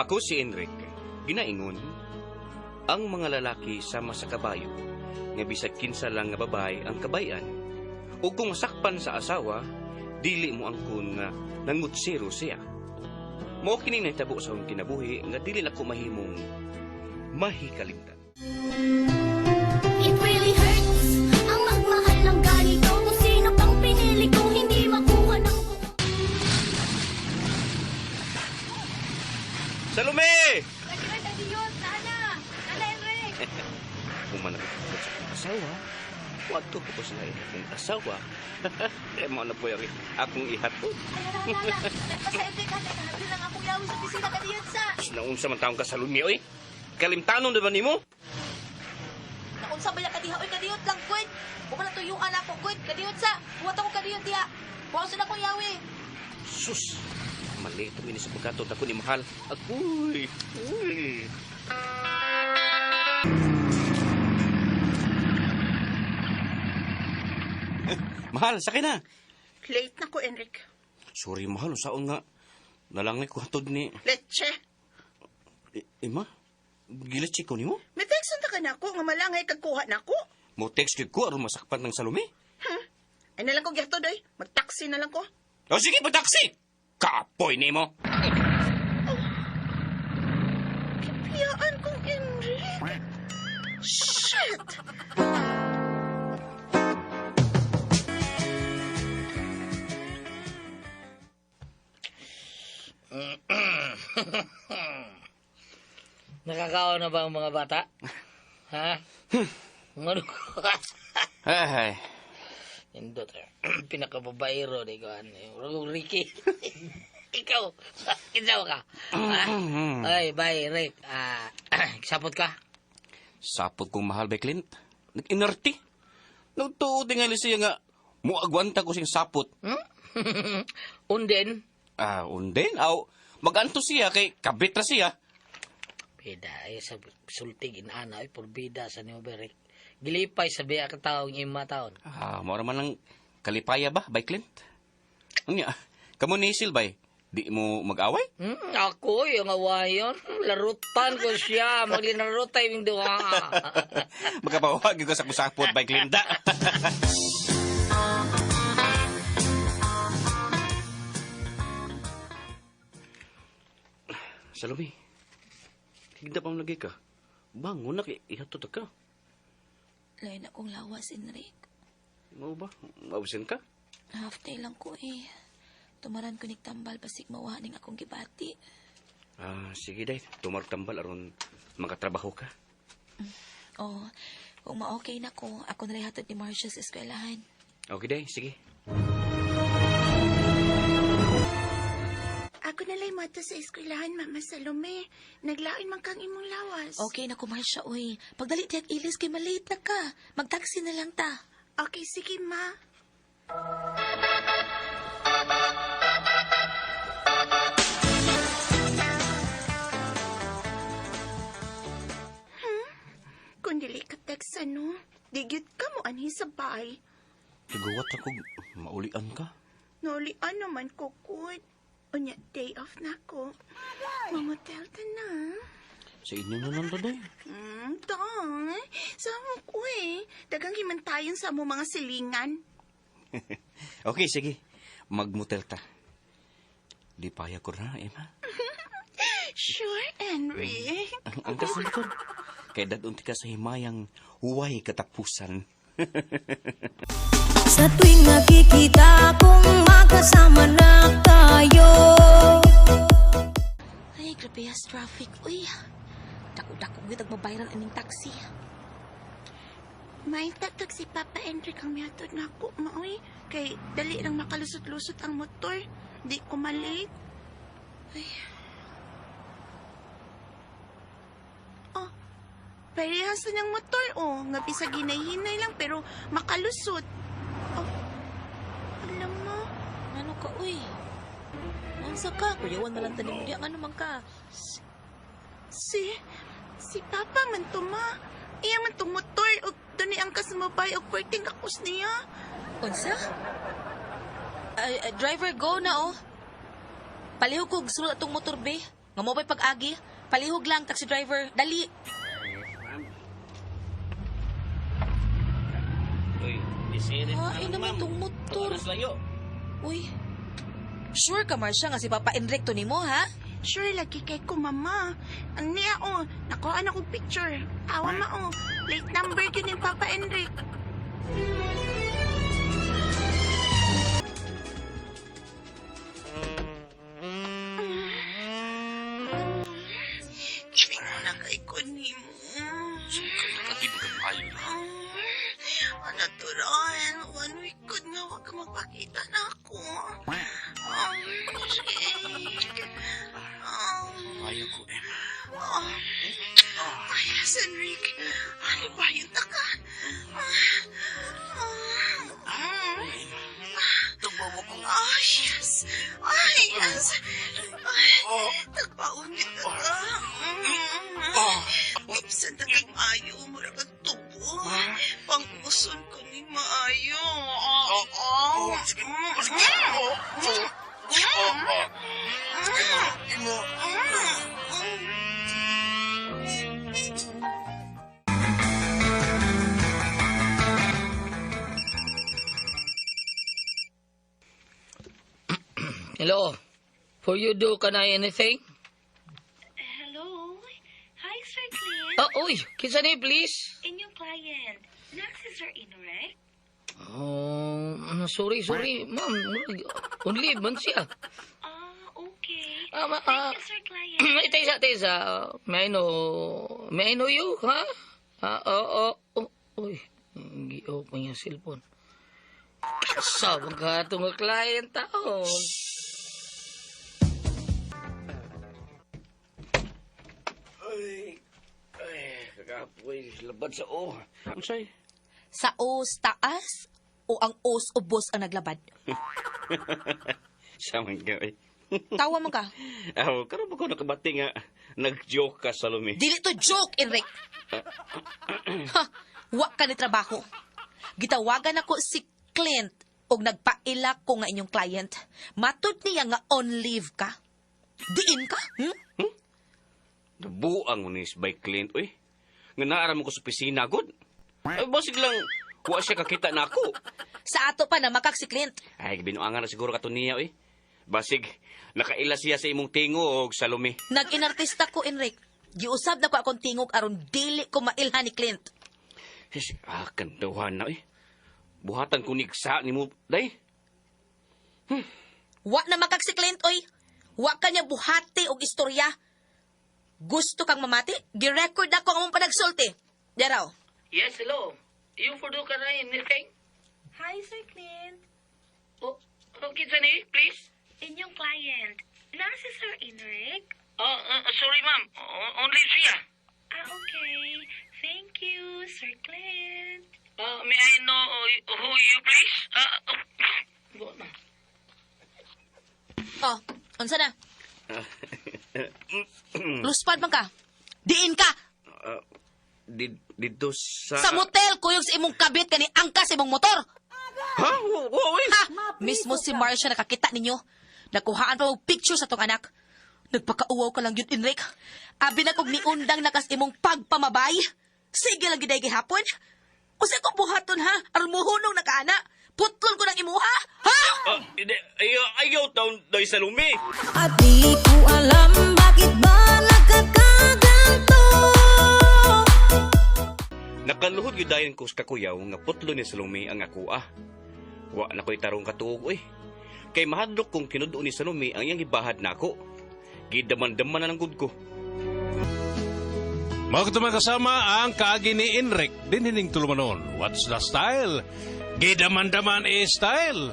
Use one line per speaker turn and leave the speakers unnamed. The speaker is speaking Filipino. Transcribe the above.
Ako si Enric. Ginaingon, ang mga lalaki sama sa kabayo, nga bisag kinsa lang nga babae ang kabayan. O kung sakpan sa asawa, dili mo angkon nga nangutsiro siya. Mao kini nahitabo sa akong kinabuhi nga dili na ko mahimong mahikalimtan.
It really hurts ang magmahal ng ganito. Kung sino pang pinili kong hindi makuha ng buo.
Salome!
Nana Enric!
Kung manakot sa akong asawa, wato ko po sila akong asawa. Kaya mo na po yung akong ihatod.
Ay, Nana, nagpasa-Enric ka. Nagkahabi lang akong yawi sa pisina kadiyan sa.
Naunsa man taong ka Salome, oy? Kalimtanon diba nimo?
Nakunsa ba yung kadiha? Oy, kadiyot lang, Gwen. Huwag na tuyuan ako, Gwen. Kadiyot sa. Huwag ako kadiyot, diha. Huwag sa na akong yawi.
Sus! Mali itong ini sa pagkatot ako ni Mahal. Agoy! Uy! Mahal, sakay na!
Late na ko, Enric.
Sorry, Mahal. Saan nga? Nalangay ko hatod ni...
Leche.
Ima? Gilatsi ko ni mo?
May text ka na ako, nga malangay kagkuha na ako.
Mo text ko aron masakpan ng Salome?
Ay na lang ko gyatod ay. Mag-taxi na lang ko.
O sige, pag-taxi! Kapoy ni mo!
Piyaan kong Enric. Shit!
Nakakaon na ba ang mga bata? Ha? Ano?
Ay,
Indot. Pinakababaero ni ko. Ricky. Ikaw. Ikaw ka. Ha? Ay, bye, Rick. Sapot ka?
sapot kong Mahal by Clint. Nag-inerti. Nagtuod nga siya nga, muagwanta ko siyang sapot.
Unden?
Unden? Mag-anto siya kay kabit na siya.
Bida, ay sa sultig inana, ay porbida sa New Beric. Gilipay sa biya ka taong ima taon.
Mora man lang kalipaya ba, by Clint? Ano kamo ni Silbay, di mo mag-away?
Ako, yung awayon. Larutan ko siya. Maglinarutay yung duha.
Magkapawag ko sa kusapot, by Clint. Salome, higda pa lagi ka. Bangon na, ihatod ka.
Lain akong lawas, Enric.
Mau ba? Mausin ka?
Half day lang ko eh. Tumaran ko tambal basig mawaning akong gibati.
Sige day. Tumartambal aron makatrabaho ka.
Oh, kung ma-okay na ko, ako na hatod ni Marcia sa eskwelahan.
Okay day, sige.
Ako na lang mato sa eskwelahan, Mama Salome. Naglain man kang imong lawas.
Okay na ko, Marcia, oy. Pagdali tiyag ilis kay malate na ka. Mag-taxi na lang ta.
Okay, sige, Ma. Kung dili ka text ano, digit ka mo anhi sa bay.
Sigawat ako, maulian ka.
Naulian naman ko, Kud. Unya, day off na ko. Mamotel ta na.
Sa inyo na lang day.
Tay. Sama ko eh. Dagang himantayan sa mo mga silingan.
Okay, sige. Magmotel ta. Di paya ko na, Emma.
Sure, Henry.
Ang kasunod. Kaya dadunti ka sa himayang huway katapusan.
Sa tuwing nakikita kong magkasama na tayo.
Ay, grabe as traffic. Uy, dako-dako gitag mabayran ining taxi.
May tatag si Papa Henry kang miyatod na ako, maoy. Kay dali lang makalusot-lusot ang motor. Di ko malate.
Ay,
Parehas na niyang motor, Nga bisa ginay-hinay lang, pero makalusot. Alam mo,
ano ka, uy? Mansa ka? Kuyawan na lang tanim mo diyan. Ano man ka?
si Papa man to, Ma. Iya man tong motor, o doon ang kasumabay, o pwedeng akos niya.
Unsa? Driver, go na, oh. Palihog ko, sulod atong motor, be.
Nga mo ba'y pag-agi? Palihog lang, taxi driver. Dali.
Uy, isirin
Ay, naman tong motor.
layo.
Uy. Sure ka, Marcia, nga si Papa Enric to nimo, ha?
Sure lagi kay ko, mama. Aniya, nakuhaan akong picture. Awa ma, Plate number yun yung Papa Enric. Kiling mo na kay ko ni mo. Ano to, Ron? 1 week good nga, wag ka magpakita na ako. Sige.
Ayaw ko eh.
Ay, yes, Enrique. Ano ba yung taka?
Tubo mo ko.
Ay, yes. Ay, yes. Ay, tagpaon ni taka. Minsan takang maayo, mura kang tubo. Panguson ko ni maayo.
Sige.
Hello. For you do can I anything?
Hello? Hi, Sir Clint.
Uy, kinsa ni please?
Inyong client. Next is Sir Inrek.
Sorry, ma'am. Only man siya.
Okay.
Thank
you, Sir Client.
Tesa. May I know you, ha? Uy, gi-off mo yung cellphone. Sabang ka itong client taon.
Kagapoy, labad sa o. Ang say?
Sa os taas o ang os ubos ang naglabad?
Saman ka eh.
Tawa mo ka.
Karon ba ko nakabati nga nag-joke ka, Salome?
Dili to joke, Enric. Ha, wa ka ni trabaho. Gitawagan ako si Clint og nagpaila ko nga inyong client. Matud niya nga on leave ka. Diin ka?
Nabuang mo ni by Clint, uy. Nga naara mo ko sa opisina, good. Ay, basig lang, wa siya kakita na ako.
Sa ato pa na makak si Clint.
Ay, binuangan na siguro ka to niya, uy. Basig, nakaila siya sa imong tingog, Salome.
Nag-inartista ko, Enric. Giusab na ko akong tingog aron dili ko mailhan ni Clint.
Kantuhan na, uy. Buhatan ko sa ni mo, day.
Wa na makak si Clint, oy. Wa ka niya buhati og istorya. Gusto kang mamati? Girecord ako ang mong panagsulti. Daraw.
Yes, hello. You for do can I anything?
Hi, Sir Clint.
Kinsa ni, please?
Inyong client. Next is Sir Inrek.
Sorry, ma'am. Only siya.
Okay. Thank you, Sir Clint.
May I know who you please?
Oh, unsa na? Luspad man ka. Diin ka.
Dito sa...
Sa motel kuyog sa imong kabit kani angkas imong motor.
Ha? Uy!
Ha! Mismo si Marcia nakakita ninyo. Nakuhaan pa og picture sa tong anak. Nagpakauwaw ka lang yun, Enric. Abi na kog niundang nakas imong pagpamabay. Sige lang giday gihapon. O sa kong buhaton ha, aron muhunong na kaana. Putlon ko ng imuha, ha?
Hindi, ayaw taon doy sa lumi.
At di ko alam bakit ba nagkakaganto.
Nakaluhod yun dayon ko sa kakuyaw nga putlo ni Salome ang ako Wa na ko'y tarong katuog Kay mahadlok kong kinudoon ni Salome ang iyang ibahad na ako. Gidaman-daman na ng good ko.
Mga katumang kasama ang kaagi ni Enric din hining tulumanon. What's the style? Gidaman-daman style.